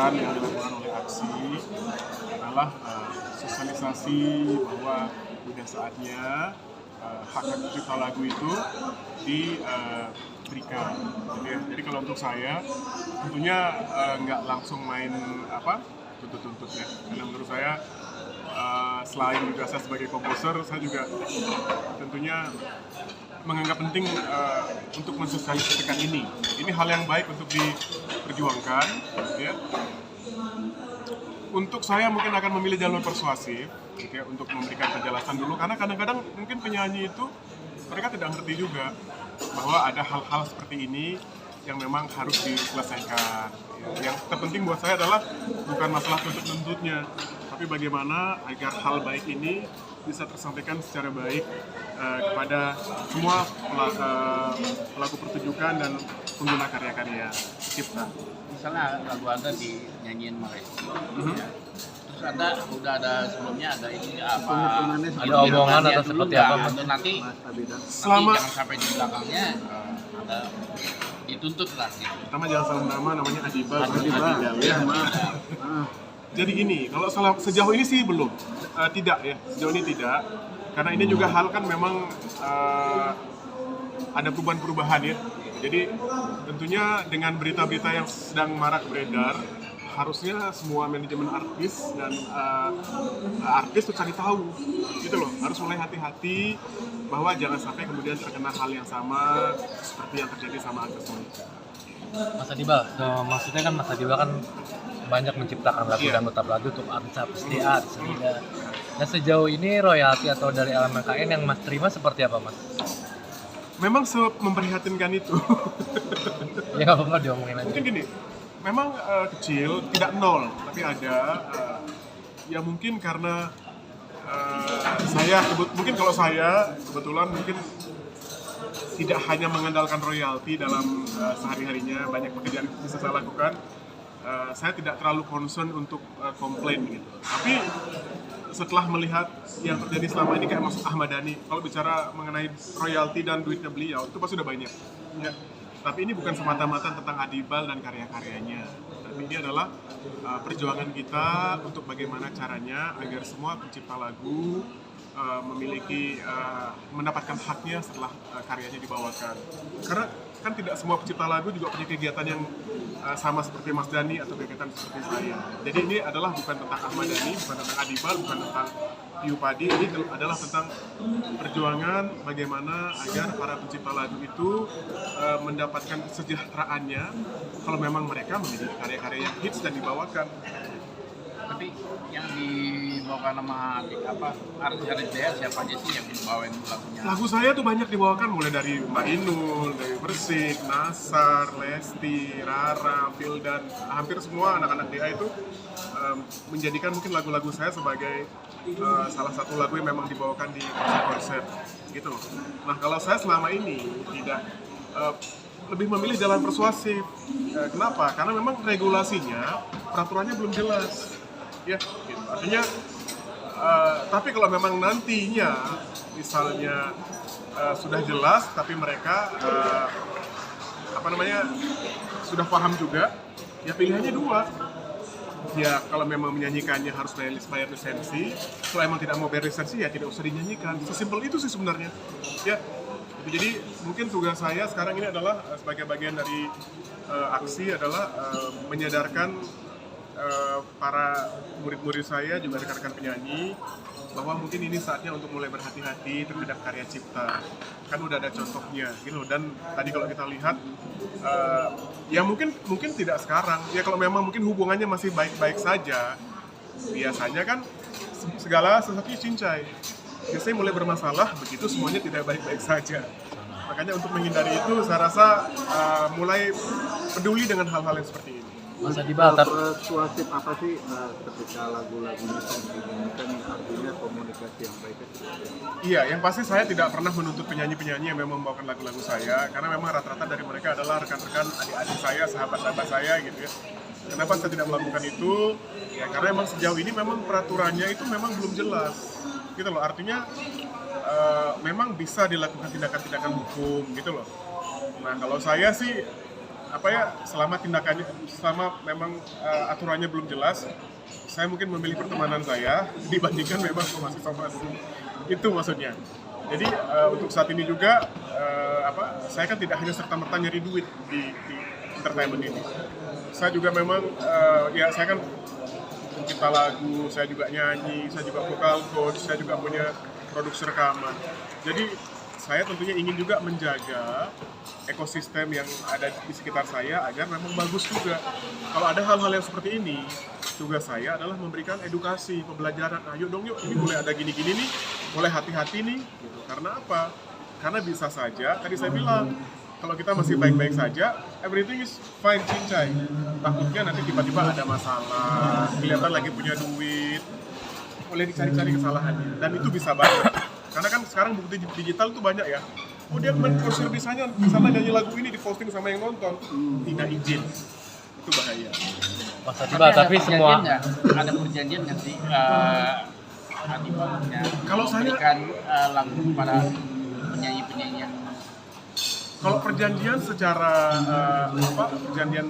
kegiatan yang dilakukan oleh Aksi adalah sosialisasi bahwa udah saatnya hak cipta lagu itu diberikan. Jadi kalau untuk saya tentunya nggak langsung main tuntut-tuntut ya. Karena menurut saya selain juga saya sebagai komposer, saya juga tentunya menganggap penting untuk mensosialisasikan ini. Ini hal yang baik untuk diperjuangkan, ya. Untuk saya mungkin akan memilih jalur persuasif, gitu ya, untuk memberikan penjelasan dulu, karena kadang-kadang mungkin penyanyi itu mereka tidak ngerti juga bahwa ada hal-hal seperti ini yang memang harus diselesaikan. Yang terpenting buat saya adalah bukan masalah tuntut-tuntutnya, tapi bagaimana agar hal baik ini bisa tersampaikan secara baik kepada semua pelaku pertunjukan dan pengguna karya-karya cipta. Misalnya lagu Anda dinyanyiin Malaysia, ya. Terus udah ada sebelumnya ada ini apa? Ada omongan atau seperti apa? Nanti Selama jangan sampai di belakangnya ada dituntut lah. Gitu. pertama jangan salah namanya Adiba. Ya, Jadi gini, kalau sejauh ini sih belum, tidak ya, sejauh ini tidak, karena ini juga hal kan memang ada perubahan-perubahan ya. Jadi tentunya dengan berita-berita yang sedang marak beredar, harusnya semua manajemen artis dan artis tuh cari tahu, gitu loh, harus mulai hati-hati bahwa jangan sampai kemudian terkena hal yang sama seperti yang terjadi sama artis Monica. Mas Adiba, maksudnya kan Mas Adiba kan banyak menciptakan lagu dan notab lagu untuk artis dia, sehingga. Nah sejauh ini royalti atau dari LMKN yang Mas terima seperti apa Mas? Memang memprihatinkan itu. Ya nggak apa-apa diomongin aja. Mungkin gini, memang kecil, tidak nol, tapi ada. Ya mungkin karena mungkin kalau saya kebetulan mungkin tidak hanya mengandalkan royalti dalam sehari-harinya, banyak pekerjaan yang bisa saya lakukan. Saya tidak terlalu concern untuk komplain gitu. Tapi setelah melihat yang terjadi selama ini kayak Mas Ahmad Dhani, kalau bicara mengenai royalti dan duitnya beliau itu pasti sudah banyak. Ya. Tapi ini bukan semata-mata tentang Adibal dan karya-karyanya. Tapi ini adalah perjuangan kita untuk bagaimana caranya agar semua pencipta lagu memiliki mendapatkan haknya setelah karyanya dibawakan. Karena kan tidak semua pencipta lagu juga punya kegiatan yang sama seperti Mas Dhani atau kegiatan seperti saya. Jadi ini adalah bukan tentang Ahmad Dhani, bukan tentang Adibal, bukan tentang Piu Padi. Ini adalah tentang perjuangan bagaimana agar para pencipta lagu itu mendapatkan kesejahteraannya kalau memang mereka memiliki karya-karya yang hits dan dibawakan. Tapi yang dibawakan sama artis-artis dia siapa aja sih yang bawain lagunya? Lagu saya tuh banyak dibawakan mulai dari Mbak Inul, dari Persik, Nasar, Lesti, Rara, Fildan, hampir semua anak-anak DA itu menjadikan mungkin lagu-lagu saya sebagai salah satu lagu yang memang dibawakan di konser-konser gitu loh. Nah kalau saya selama ini tidak lebih memilih jalan persuasif. Kenapa? Karena memang regulasinya, peraturannya belum jelas. Ya, gitu. Artinya, tapi kalau memang nantinya misalnya sudah jelas, tapi mereka sudah paham juga, ya pilihannya dua. Ya kalau memang menyanyikannya harus bayar lisensi, kalau emang tidak mau bayar lisensi ya tidak usah dinyanyikan. Sesimpel itu sih sebenarnya. Ya, jadi mungkin tugas saya sekarang ini adalah sebagai bagian dari aksi adalah menyadarkan para murid-murid saya juga rekan-rekan penyanyi bahwa mungkin ini saatnya untuk mulai berhati-hati terhadap karya cipta. Kan udah ada contohnya gitu. Dan tadi kalau kita lihat ya mungkin tidak sekarang. Ya kalau memang mungkin hubungannya masih baik-baik saja, biasanya kan segala sesuatu cincai. Biasanya mulai bermasalah begitu semuanya tidak baik-baik saja. Makanya untuk menghindari itu saya rasa mulai peduli dengan hal-hal yang seperti ini. Mas Adiba, persuasif apa sih ketika lagu-lagunya dinyanyikan, artinya komunikasi yang baik itu? Iya, yang pasti saya tidak pernah menuntut penyanyi-penyanyi yang memang membawakan lagu-lagu saya, karena memang rata-rata dari mereka adalah rekan-rekan adik-adik saya, sahabat-sahabat saya gitu ya. Kenapa saya tidak melakukan itu? Ya karena memang sejauh ini memang peraturannya itu memang belum jelas, gitu loh. Artinya memang bisa dilakukan tindakan-tindakan hukum gitu loh. Nah kalau saya sih selama tindakannya, selama memang aturannya belum jelas, saya mungkin memilih pertemanan saya dibandingkan memang somasi. Itu maksudnya. Jadi untuk saat ini juga saya kan tidak hanya serta-merta nyari duit di entertainment ini. Saya juga memang saya kan pencipta lagu, saya juga nyanyi, saya juga vocal coach, saya juga punya produksi rekaman. Jadi saya tentunya ingin juga menjaga ekosistem yang ada di sekitar saya agar memang bagus juga. Kalau ada hal-hal yang seperti ini, tugas saya adalah memberikan edukasi, pembelajaran. Ayo dong yuk, ini mulai ada gini-gini nih, mulai hati-hati nih. Gitu. Karena apa? Karena bisa saja, tadi saya bilang, kalau kita masih baik-baik saja, everything is fine, cincai. Takutnya nanti tiba-tiba ada masalah, kelihatan lagi punya duit, boleh dicari-cari kesalahannya. Dan itu bisa banget. Karena kan sekarang bukti digital itu banyak ya. Oh dia men-poster misalnya nyanyi lagu ini diposting sama yang nonton, tidak izin. Itu bahaya. Mas Adiba, tapi semua ada perjanjian nggak sih Adibanya kalau saya memberikan lagu kepada penyanyi-penyanyi yang kalau perjanjian secara perjanjian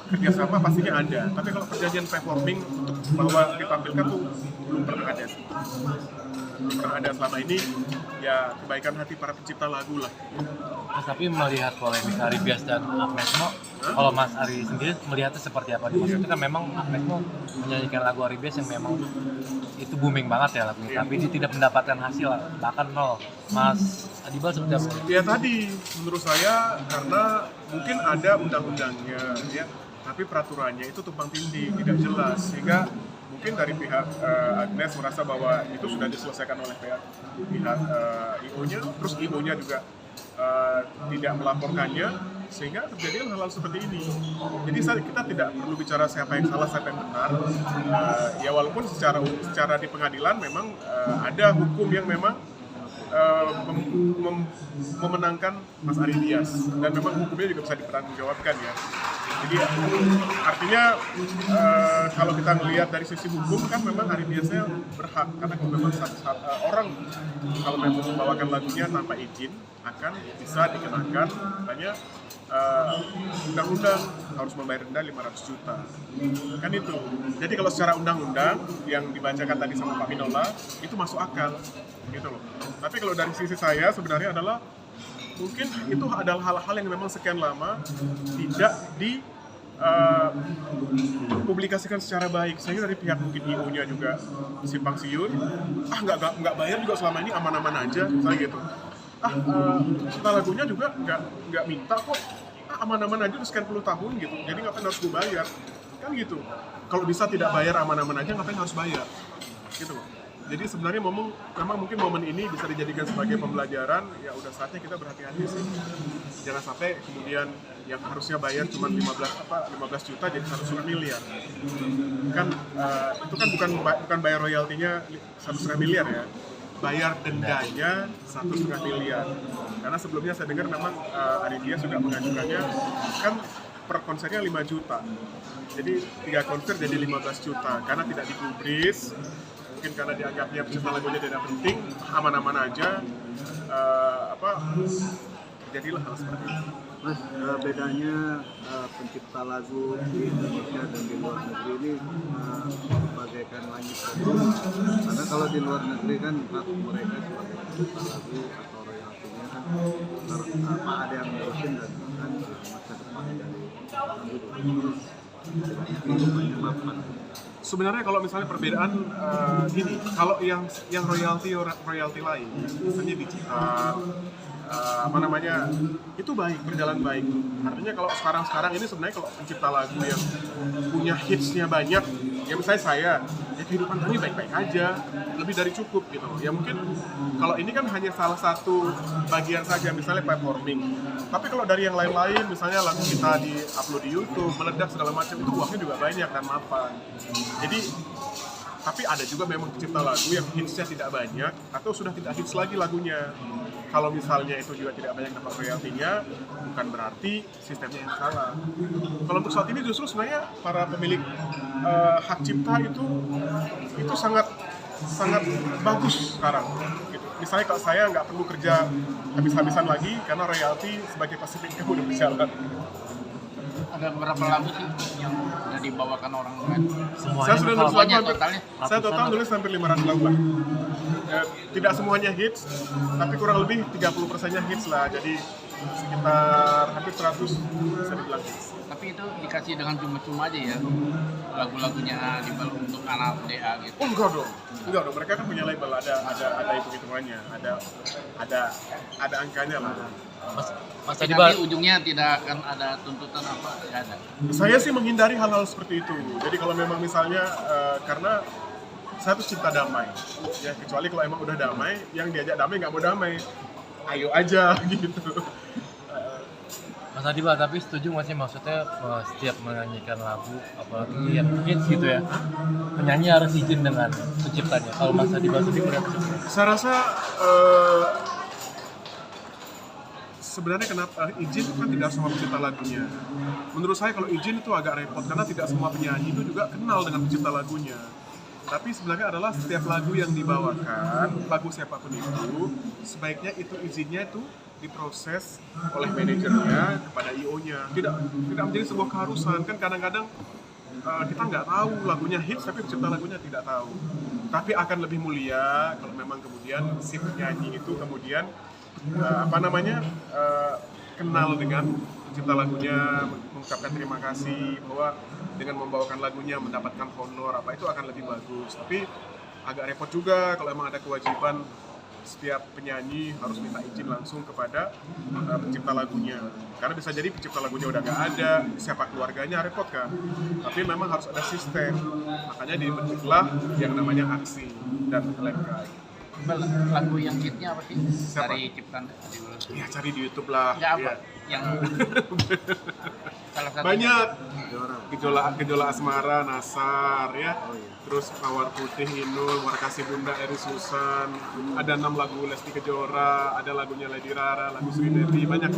kerjasama pastinya ada, tapi kalau perjanjian performing untuk bahwa ditampilkan tuh belum pernah ada sih. Belum pernah ada selama ini, ya kebaikan hati para pencipta lagu lah. Mas, tapi melihat polemik Ari Bias dan Agnes Mo, kalau Mas Ari sendiri melihatnya seperti apa? Maksudnya kan memang Agnes Mo menyanyikan lagu Ari Bias yang memang itu booming banget ya lagunya, tapi dia tidak mendapatkan hasil, bahkan nol. Mas Adiba seperti apa? Ya tadi, menurut saya karena mungkin ada undang-undangnya, ya, tapi peraturannya itu tumpang tindih, tidak jelas, sehingga mungkin dari pihak Agnes merasa bahwa itu sudah diselesaikan oleh pihak IO-nya, terus IO-nya juga tidak melaporkannya, sehingga terjadi hal-hal seperti ini. Jadi kita tidak perlu bicara siapa yang salah, siapa yang benar. Ya walaupun secara di pengadilan memang ada hukum yang memang memenangkan Mas Ari Bias, dan memang hukumnya juga bisa dipertanggungjawabkan ya. Jadi artinya kalau kita melihat dari sisi hukum kan memang Ari Biasnya berhak, karena memang orang kalau memang membawakan lagunya tanpa izin akan bisa dikenakan banyak undang-undang harus membayar denda 500 juta kan itu. Jadi kalau secara undang-undang yang dibacakan tadi sama Pak Minola itu masuk akal gitu loh. Tapi kalau dari sisi saya sebenarnya adalah mungkin itu adalah hal-hal yang memang sekian lama tidak publikasikan secara baik. Saya dari pihak mungkin IO-nya juga simpang siur, nggak bayar juga selama ini aman-aman aja, misalnya gitu. Setelah lagunya juga nggak minta kok, aman-aman aja udah sekian puluh tahun gitu, jadi ngapain harus gue bayar, kan gitu. Kalau bisa tidak bayar aman-aman aja, ngapain harus bayar, gitu. Jadi sebenarnya memang mungkin momen ini bisa dijadikan sebagai pembelajaran, ya udah saatnya kita berhati-hati sih. Jangan sampai kemudian yang harusnya bayar cuma 15 juta jadi 1,5 miliar. Kan itu kan bukan bayar royaltinya 1,5 miliar ya. Bayar dendanya 1,5 miliar. Karena sebelumnya saya dengar memang Ari Bias juga mengajukannya kan per konsernya 5 juta. Jadi 3 konser jadi 15 juta karena tidak digubris. Mungkin karena dianggapnya pencipta lagunya tidak penting, aman-aman aja, terjadilah hal seperti itu. Mas, bedanya pencipta lagu di Indonesia dan di luar negeri ini bagaikan langit dan bumi. Karena kalau di luar negeri kan hak mereka sebagai pencipta lagu atau royaltinya kan ada yang ngurusin dan bahkan masa depan dari lagu itu menyebabkan. Sebenarnya kalau misalnya perbedaan gini, kalau yang royalti lain, misalnya digital, itu baik, berjalan baik. Artinya kalau sekarang ini sebenarnya kalau pencipta lagu yang punya hitsnya banyak, ya misalnya saya, ya kehidupan kami baik-baik aja, lebih dari cukup gitu. Ya mungkin kalau ini kan hanya salah satu bagian saja, misalnya performing. Tapi kalau dari yang lain-lain, misalnya lagu kita di-upload di YouTube, meledak segala macam, itu uangnya juga banyak dan mapan. Jadi tapi ada juga memang pencipta lagu yang hitsnya tidak banyak atau sudah tidak hits lagi lagunya. Kalau misalnya itu juga tidak banyak dapat royaltinya, bukan berarti sistemnya yang salah. Kalau untuk saat ini justru sebenarnya para pemilik hak cipta itu sangat bagus sekarang. Gitu. Misalnya kalau saya nggak perlu kerja habis-habisan lagi karena royalti sebagai passive income udah berjalan. Ada berapa lagu sih yang udah dibawakan orang lain? Semuanya Saya sudah nulis lagu Semuanya hampir, totalnya? saya total nulis hampir 500 lagu lah. Tidak semuanya hits, tapi kurang lebih 30%-nya hits lah. Jadi sekitar hampir 100 bisa dibilang hits. Tapi itu dikasih dengan cuma-cuma aja ya lagu-lagunya dibalut untuk anak DA gitu. Oh enggak dong, mereka kan punya label, ada hitung-hitungannya, ada angkanya lah. Mas Tapi tadi Bal, ujungnya tidak akan ada tuntutan apa, nggak ada. Saya sih menghindari hal-hal seperti itu. Jadi kalau memang misalnya karena saya tuh cinta damai, ya kecuali kalau emang udah damai, yang diajak damai nggak mau damai, ayo aja gitu. Mas Adiba, tapi setuju nggak sih maksudnya setiap menyanyikan lagu, apalagi yang hits gitu ya, penyanyi harus izin dengan penciptanya. Kalau Mas Adiba sendiri melihat itu? Saya rasa sebenarnya kenapa izin itu kan tidak semua pencipta lagunya. Menurut saya kalau izin itu agak repot karena tidak semua penyanyi itu juga kenal dengan pencipta lagunya. Tapi sebenarnya adalah setiap lagu yang dibawakan, lagu siapapun itu, sebaiknya itu izinnya itu diproses oleh manajernya kepada IO-nya. Tidak menjadi sebuah keharusan. Kan kadang-kadang kita nggak tahu lagunya hits tapi pencipta lagunya tidak tahu. Tapi akan lebih mulia kalau memang kemudian si penyanyi itu kemudian kenal dengan pencipta lagunya, mengucapkan terima kasih bahwa dengan membawakan lagunya mendapatkan honor apa itu akan lebih bagus. Tapi agak repot juga kalau emang ada kewajiban setiap penyanyi harus minta izin langsung kepada pencipta lagunya, karena bisa jadi pencipta lagunya udah nggak ada, siapa keluarganya, repot kan. Tapi memang harus ada sistem, makanya dibentuklah yang namanya aksi dan LMK. Lagu yang hitnya apa sih? Siapa? Dari ciptaan. Ya cari di YouTube lah. Nggak apa? Ya. Yang salah satu. Banyak. Gejolak asmara, Nasar ya. Terus Mawar Putih, Inul, Warkasih Bunda, Eri Susan. Ada 6 lagu Lesti Kejora, ada lagunya Lady Rara, lagu Sri Devi, banyak.